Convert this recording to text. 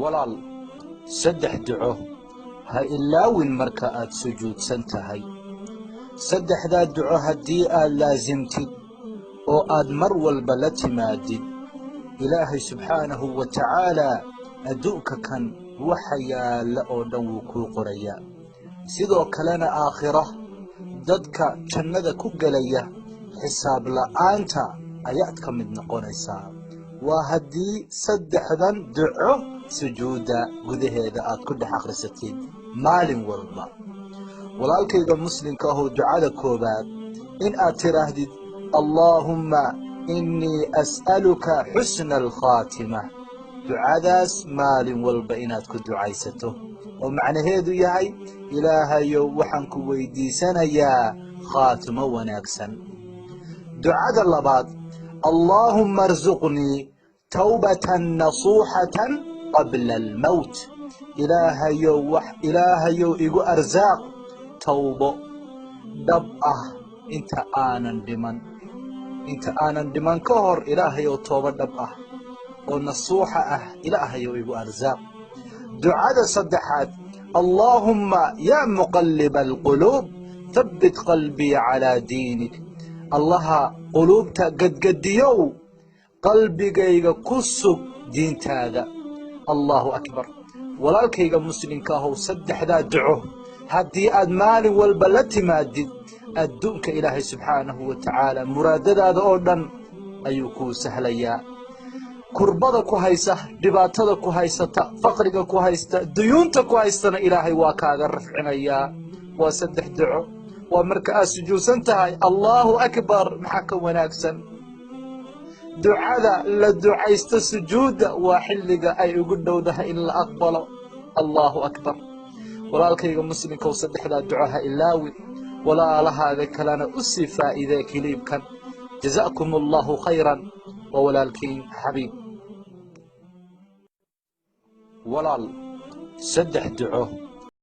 walaal saddex duco ha ilaawin marka aad sujuudsan tahay. saddexdaa duco haddii aad laasimtid oo aad mar walba la timaadid, ilaahay subxaanahu wa tacaalaa adduunka kan waxa yaalla oo dhan wuu kuu qorayaa. sidoo kalena aakhira dadka jannada ku gelaya xisaab la'aanta ayaad ka mid noqonaysaa. waa haddii saddexdan duco sujuudda gudaheeda aad ku dhex akhrisatid maalin walba. walaalkayga muslimka ahoo ducada koobaad in aad tidhaahdid allaahumma innii as'aluka xusna alkhaatima. ducadaas maalin walba inaad ku ducaysato oo macnaheedu yahay ilaahayow waxaan ku weydiisanayaa khaatimo wanaagsan. ducada labaad allaahumma arzuqnii tawbatan nasuuxatan qabla almowt. ilaahayow igu arsaaq tawbo dhab ah inta aanan dhiman ka hor. ilaahayow toobo dhab ah oo nasuuxa ah ilaahayow igu arsaaq. ducada saddexaad allaahumma yaa muqalliba alquluub habbit qalbii calaa diinik. allaha quluubta gadgadiyow qalbigayga ku sug diintaada. allaahu akbar. walaalkayga muslimka ahow saddexdaa duco haddii aad maalin walba la timaadid, adduunka ilaahay subxaanahu wa tacaala muraadadaada oo dhan ayuu kuu sahlayaa. kurbada ku haysa, dhibaatada ku haysata, faqriga ku haysta, duyuunta ku haystana ilaahay waa kaaga rafcinayaa. waa saddex duco. waa marka aad sujuudsan tahay. allaahu akbar. maxaa ka wanaagsan? ducada la ducaysto sujuudda waa xilliga ay ugu dhowdahay in la aqbalo. allaahu akbar. walaalkayga muslimkow saddexdaa duco ha ilaawin, walaalahaaga kalena u sii faa'iidee kiliibkan. jazaakum allahu khayran. waa walaalkiin xabiib. walaal saddex duco